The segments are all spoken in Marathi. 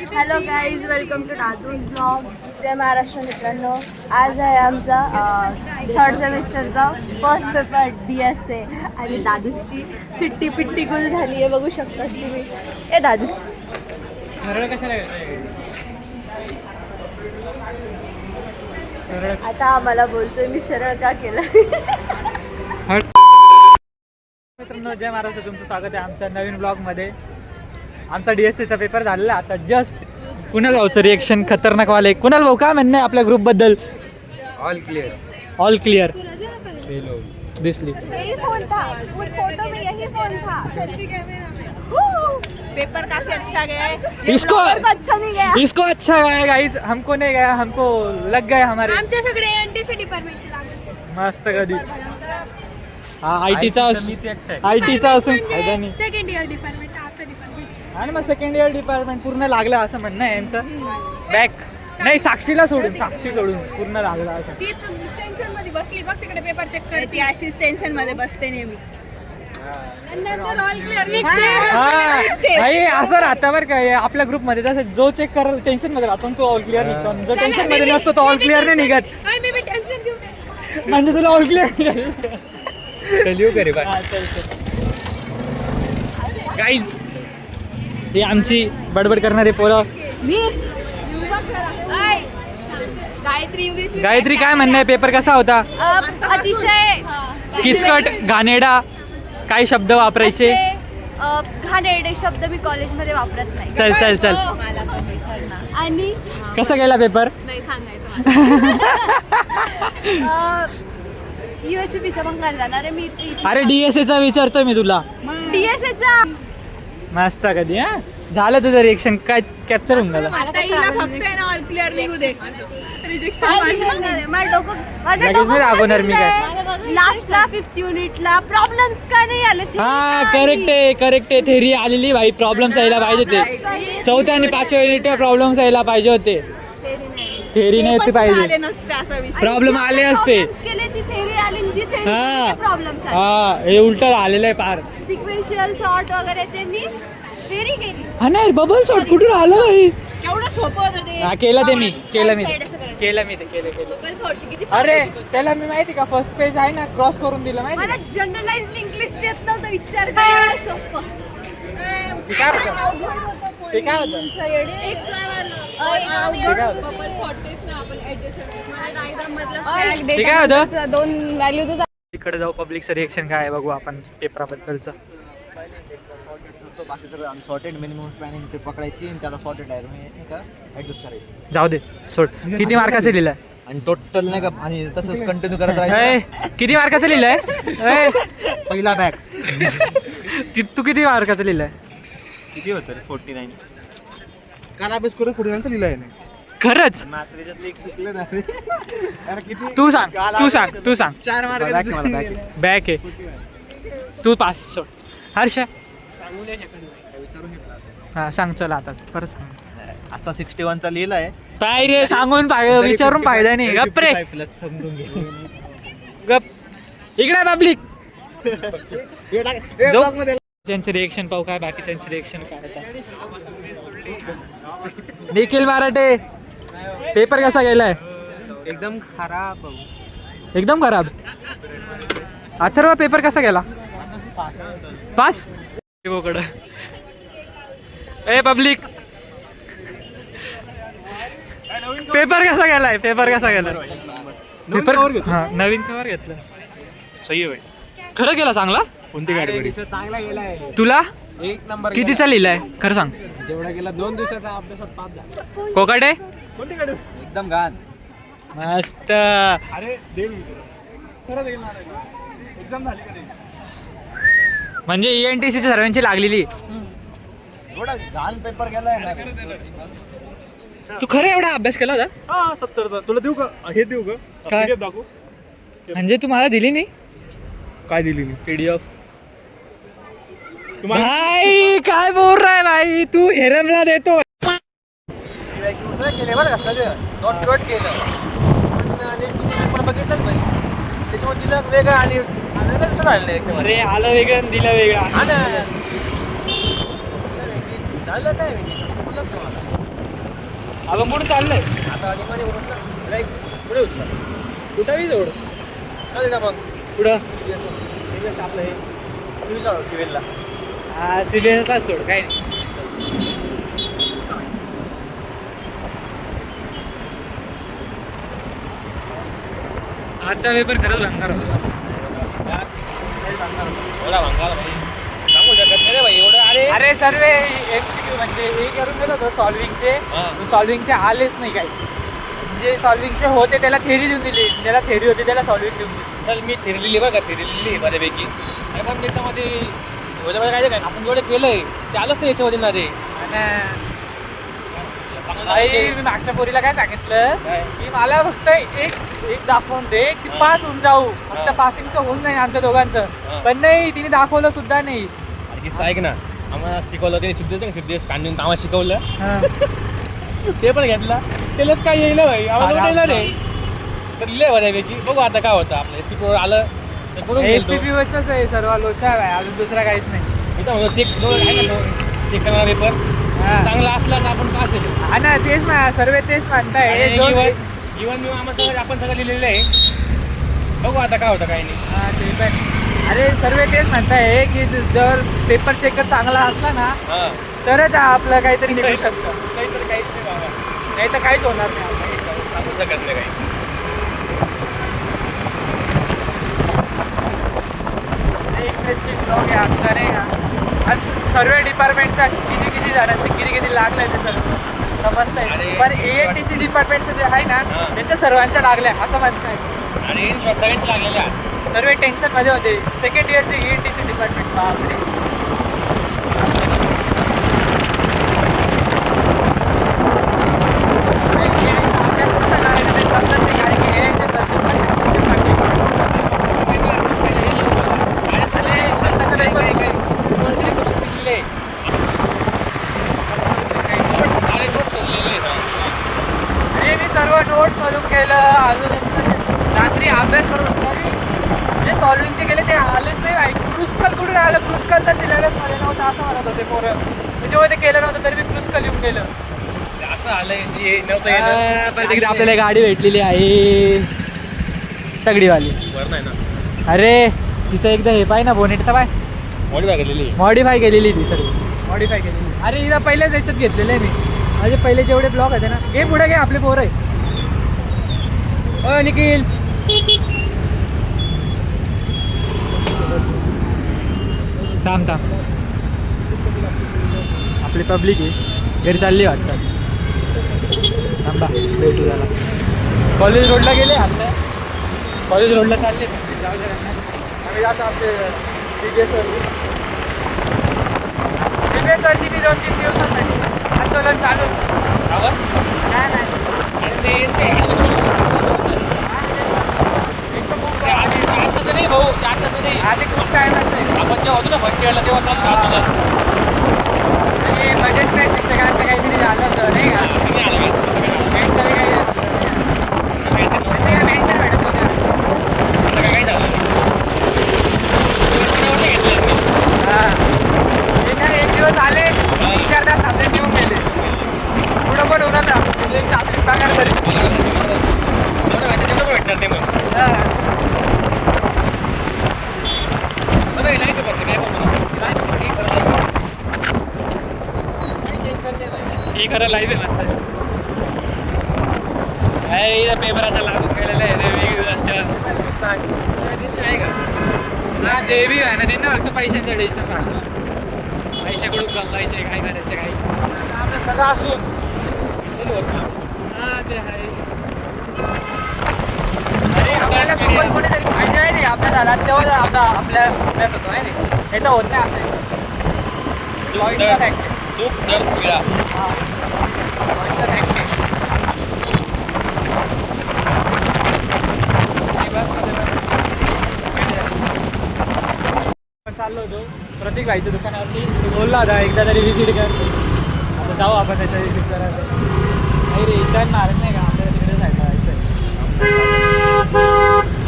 Hello guys, welcome to Dadu's blog. जय महाराष्ट्र मित्रांनो. आज आहे आमचा 3rd सेमिस्टरचा फर्स्ट पेपर DSA आणि दादूसची सिट्टी पिट्टी गुल झाली आहे, बघू शकता तुम्ही. ए दादूस सरळ कशाला आता आम्हाला बोलतोय मी सरळ का केलं. मित्रांनो, जय महाराष्ट्र. तुमचं स्वागत आहे आमच्या नवीन ब्लॉगमध्ये. आमचा DSAचा पेपर झालेला आता जस्ट. कुणाल भाऊचं रिएक्शन खतरनाक वाले. कुणाल भाऊ काय म्हणणं आहे आपल्या ग्रुपबद्दल? All clear. ऑल क्लियर दिसली. पेपर काफी अच्छा गया है. इसको अच्छा नहीं गया. इसको अच्छा गया गाइस, हमको नहीं गया, हमको लग गया हमारे. आमच्या सगळे NTC डिपार्टमेंटचे लागले. मस्त कधी हा आयटीचा असून फायदा नाही. सेकंड इयर डिपार्टमेंट आपलं डिपार्टमेंट आणि मग सेकंड इयर डिपार्टमेंट पूर्ण लागलं असं म्हणणं आहे यांचं. बॅक नाही, साक्षी सोडून पूर्ण लागला असं. तीच टेन्शन मध्ये बसली बघ, तिकडे पेपर चेक करते. ती अशीच टेन्शन मध्ये बसते नेहमी. भाई असं राहतं बरं का आपल्या ग्रुपमध्ये. तसं जो चेक करायला टेन्शन मध्ये राहतो तो ऑल क्लिअर निघतो, जो टेन्शन मध्ये नसतो तो ऑल क्लिअर नाही निघत. मी टेन्शन घेऊ म्हणजे तुला ऑल क्लिअर चल येऊ करे बाय. गाईज ही आमची बडबड करणारे पोरं. गायत्री काय म्हणणं आहे? पेपर कसा होता? अतिशय किचकट, घाणेरडा, काय शब्द वापरायचे? घाणेरडे शब्द मी कॉलेजमध्ये वापरत नाही. चल आणि कसा गेला पेपर? UHPचा भंगार जाणार आहे मी. अरे DSAचा विचारतोय मी तुला. DSAचा मस्त कधी हा झालं तुझं रिएक्शन काय कॅप्चर होऊन गेलं. फक्त आहे ना ऑल क्लिअर निघू दे. लगेच नाही रागवणार मी काय. लास्टला 5th युनिटला प्रॉब्लेम्स का नाही आले? हा करेक्ट आहे. थेरी आलेली भाई, प्रॉब्लेम्स यायला पाहिजे होते. 4थ्या आणि 5व्या युनिटला प्रॉब्लेम्स यायला पाहिजे होते. थेरी नाही यायची पाहिजे. प्रॉब्लेम आले असते. हा हे उलट आलेलं आहे पार. सिक्वेन्शियल सॉर्ट वगैरे ते मी थेरी केली. हा नाही, बबल शॉट कुठून आलं भाई? केवढं सोपं होतं ते. हा केलं ते मी केलं. किती अरे त्याला मी माहिती का, फर्स्ट पेज आहे ना क्रॉस करून दिलं माहिती मला का? जनरलाइज्ड इंग्लिश येत नव्हतं. विचार कर, एवढं सोपं. ते काय होतं? ते काय होतं? ते काय होतं? दोन व्हॅल्यू. इकडे जाऊ, पब्लिकचं रिएक्शन काय आहे बघू आपण पेपराबद्दलचं. बाकी सगळं अनसॉर्टेड मिनिमम स्पॅनिंग ते पकडायची आणि त्याला सॉर्टेड आहे नाही का ऍडजस्ट करायची. जाऊ दे सोड. किती मार्काचं लिहिलंय? आणि टोटल नाही का, आणि तसंच कंटिन्यू करत राहायचं. किती मार्काचं लिहिलंय? पहिला बॅग तू किती मार्काचं लिहिलंय? किती होतं रे? 49. काल अभ्यास करून 49 लिहिलं आहे. खरंच? मात्रेच्यातलं एक चुकलं ना रे. अरे किती? तू सांग 4 मार्क बॅक आहे. तू पास सोड. हर्ष विचारून घेतला हा सांग. चला आता परत सांग. असा 61चा लिहिला आहे. काय रे सांगून विचारून फायदा नाही. गप रे, प्लस समजून घे. गप. इकडे पब्लिक जाऊ. त्यांचं रिएक्शन पाहू काय, बाकीच्यांचं रिएक्शन काय आता. निखिल मराठे, पेपर कसा गेलाय? एकदम खराब. एकदम खराब. अथर्व पेपर कसा गेला? पास. ए पब्लिक, पेपर कसा गेलाय? पेपर हा नवीन कवर घेतलं. सही आहे. खरं गेला चांगला? कोणती गाडी? चांगला गेलाय. तुला 1 नंबर कितीचा लिहिलाय खरं सांग? जेवढा गेला 2 दिवसाचा अभ्यासात 5 झाला. कोकाटे कोणती गाडी? एकदम घाण. मस्त. अरे देव खरं एकदम झाली का? म्हणजे ENTC सर्वांची लागलेली. एवढा घाण पेपर गेलाय ना. तू खरं एवढा अभ्यास केला होता? हा 70चा. तुला देऊ का? हे देऊ का? काय? PDF दाखवू. म्हणजे तू मला दिली नाही? काय दिली मी? PDF. भाई काय बोल रहा है भाई तू? हेरमला देतो. केले बरं का सगळं नोट केलं आणि पेपर बघितलंच भाई. त्याच्यावर दिलं वेगळं आणि अरे आलं वेगळं दिलं वेगळं. झालं काय आपण कुठं चाललंय आता पुढे होतं कुठंही जोड चालेल ना मग पुढं आपलं हे सिव्हिलला हा सिरियसला सोड काय नाही. आजचा पेपर खरंच भंगार होता. सांगू शकत नाही रे भाई एवढं. अरे अरे सर्व MCQ म्हणजे हे करून गेलो होतो सॉल्विंगचे आलेच नाही काही. जे सॉल्विंगचे होते त्याला थेरी देऊन दिली, ज्याला थेरी होती त्याला सॉल्विंग देऊन दिली. चल मी फिरलेली बघा फिरलेली बऱ्यापैकी. अरे पण त्याच्यामध्ये काय काय आपण जेवढे केलंय ते आलंच नाही याच्यामध्ये ना रे. मी मागच्या पोरीला काय सांगितलं काय? की मला फक्त एक दाखवून दे की पास होऊन जाऊ, फक्त पासिंगचं होऊन नाही आमच्या दोघांचं. पण नाही, तिने दाखवलं सुद्धा नाही. ऐक ना आम्हाला शिकवलं त्याने सिद्धेश कांडून आम्हाला शिकवलं ते पण घेतला त्यालाच काय येईल भाई आम्हाला येईल रे. तर लिहिलंय बऱ्यापैकी बघू आता काय होतं आपलं SP प्रो आलं तर करून SPP वरच आहे सर्व लोचा आहे, अजून दुसरा काहीच नाही. मी तर म्हणतो चेक आहे ना चेक करणार पेपर चांगला असला तर आपण पास येतो. हा ना, तेच ना, सर्व तेच म्हणताय. इव्हन मी आम्हाला सगळं आपण सगळं लिहिलेलं आहे. बघू आता काय होतं काही नाही. हा ते पण. अरे सर्व तेच म्हणताय की जर पेपर चेकर चांगला असला ना हां तरच आपलं काहीतरी निघू शकतं, काहीतरी काहीच नाही बाबा. नाही तर काहीच होणार नाही आपलं. सांगू शकत नाही काही. इंटरेस्टिंग ब्लॉग आहे आमचा नाही का. आज सर्व डिपार्टमेंटचा किती जणांचे किती लागलंय ते सर्व समजतंय. पण ANTC डिपार्टमेंटचं जे आहे ना त्यांच्या सर्वांच्या लागल्या असं म्हणताय. आणि इन शॉर्ट सगळ्यांचे लागलेले आहेत. सर्व टेन्शनमध्ये होते. सेकंड इयरचे ANTC डिपार्टमेंट बापरे. अभ्यास कसा करायचा ते समजत नाही, कारण की हे जे subject आहे ते स्वतःचं नाही काही काही कोणतरी गोष्ट दिलेली आहे. अरे मी सर्व नोट्स मधून केलं. अजून रात्री अभ्यास करत होतो मी. जे सॉल्विंगचे केले ते आलेच नाही भाई. क्रुस्कल कुठून आलं? क्रुस्कलचा सिलेबसमध्ये नव्हतं असं म्हणत होते पोरं. त्याच्यामुळे ते केलं नव्हतं तरी मी क्रुस्कल येऊन गेलं. असं आलंय ते नव्हतं परत एकदा आपल्याला गाडी भेटलेली आहे तगडीवाली. बरं नाही ना. अरे तिचं एकदा हे पाय ना बोनेट तर पाय मोठी लागलेली. मॉडीफाय केलेली ती सर्व मॉडीफाय केलेली. अरे हिला पहिल्याच याच्यात घेतलेलं आहे मी. माझे पहिले जेवढे ब्लॉग होते ना. घे पुढे घे, आपले पोरं आहे. निखिल थांब आपली पब्लिक आहे घरी चालली वाटतात. थांबा भेटू झाला. कॉलेज रोडला गेले आता. कॉलेज रोडला चालले आम्ही जातो आपले सरची बी 2-3 दिवसांसाठी आंदोलन चालू नाही. आताच नाही भाऊ आताच नाही. आधी खूप टाइम असेल. आपण जेव्हा होतो ना फर्स्ट इयरला तेव्हा चालू आणि मजेच नाही, शिक्षकांचं काहीतरी झालं होतं नाही का. काहीतरी काही पेन्शन भेटत होतं. काय झालं हां एक दिवस आले 3-4 तास थांबले निघून गेले. पुढं पण होणार ना आपली पगार तरी. भेटणार ते मग ही खरं लाईव्ह आहे म्हणतात. काय पेपराचा लागू केलेला आहे रे वेगळी गोष्ट आहे का. हा ते बी आहे ना, त्यांना फक्त पैशांचं टेन्शन राहतं. पैसे कुठून कमवायचे, काय करायचं काही आपलं सगळं असून हा ते आहे. अरे आपल्याला सोबत कोणीतरी पाहिजे आहे नाही आपल्या दारात, तेव्हा आपल्या अभ्यास होतो आहे नाही. हे तर होत नाही आपल्या चूक जर पिळा चाललो होतो प्रतीक भाईच्या दुकानावरती. तो बोलला होता एकदा तरी व्हिजिट कर. आता जाऊ आपण त्याच्या व्हिजिट करायला. नाही रे इथं मारत नाही का, आपल्याला तिकडे जायचं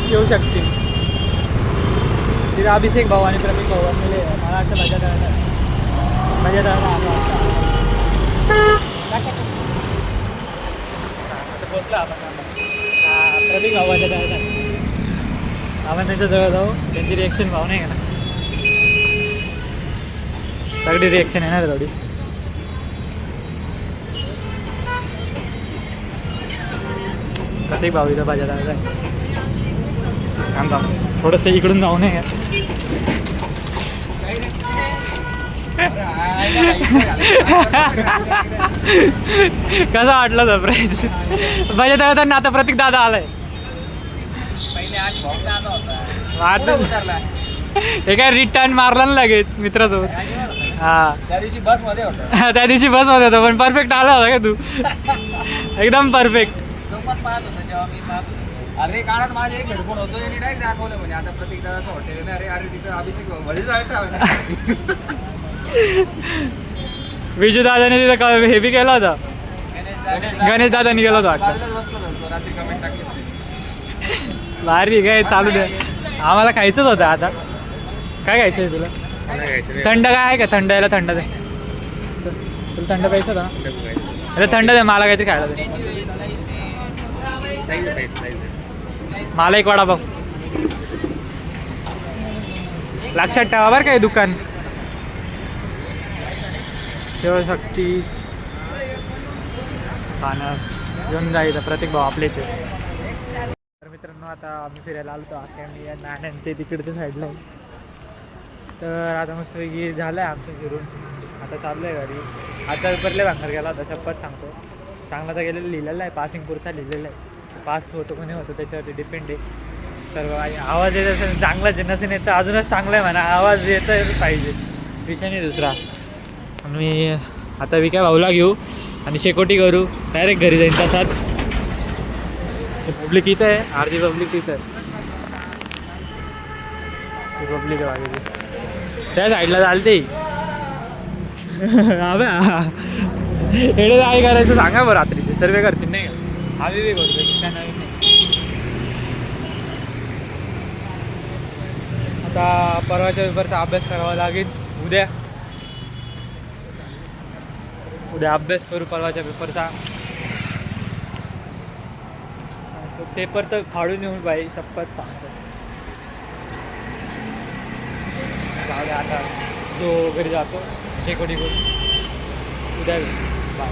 येऊ शकते. तिथे अभिषेक भाऊ आणि प्रतीक भाऊ असलेले मला असं मजा करायला त्यांच्या जवळ जाऊ, त्यांची रिएक्शन भाव नाही का, सगळी रिएक्शन येणार थोडी. प्रत्येक भाऊ इथं पाहिजे दादा थोडंसं इकडून जाऊ नये. कसा वाटलं सरप्राईज बजेट त्यांना आता प्रतीक दादा आलाय. हे काय रिटर्न मारला ना लगेच मित्रासोबत. हा त्या दिवशी बस मध्ये होता. त्या दिवशी बसमध्ये होता पण परफेक्ट आला होता का तू एकदम परफेक्ट. अरे काळात माझे एक हेडफोन होतो आणि डायरेक्ट दाखवलं म्हणे आता प्रत्येक दादाचं हॉटेल आहे. अरे तिथं अभिषेक मध्ये जायचं. विजू दादाने तिथं हे बी केला होता. गणेश दादानी गेला होता रात्री कमेंट टाकली. भारी काय चालू दे. आम्हाला खायचंच होतं. आता काय खायचं आहे तुला? थंड काय आहे का? थंड यायला थंड दे. तुला थंड प्यायचं होतं ना? अरे थंड दे मला काहीतरी खायला दे. मला एक वडापाव. लक्षात ठेवा बरं काय दुकान शिवशक्ती खाणं घेऊन जायचं प्रत्येक भाऊ आपलेच आहे. तर मित्रांनो आता आम्ही फिरायला आलो होतो आख्यामी या नाण्यान ते तिकडच्या साईडला आहे. तर आता मस्तपैकी झालं आहे आमचं फिरून. आता चाललं आहे घरी. आजचा पेपरला भांगर गेला होता शपथ सांगतो. चांगला तर गेलेलं लिहिलेलं आहे. पासिंग पुरता लिहिलेलं आहे. पास होतो कोणी होतो त्याच्यावरती डिपेंड आहे सर्व काही. आवाज येत असेल चांगलाच आहे नसेल येतं अजूनच चांगलं आहे म्हणा. आवाज येतं पाहिजे विषय नाही दुसरा. मी आता विका भाऊला घेऊ आणि शेकोटी करू डायरेक्ट घरी जाईन तसाच. पब्लिक इथं आहे. अर्धी पब्लिक इथं आहे. पब्लिक आहे बाकी त्या साईडला चालते. एवढे काय करायचं सांगा बरं. रात्रीचे सर्वे करतील नाही का? आम्ही बी करतो काय नवीन नाही. आता परवाच्या पेपरचा अभ्यास करावा लागेल. उद्या अभ्यास करू परवाच्या पेपरचा. पेपर तर फाडून येऊन बाई शपथ सांगतो. आता जो घरी जातो शेकोटी करून उद्या बाय.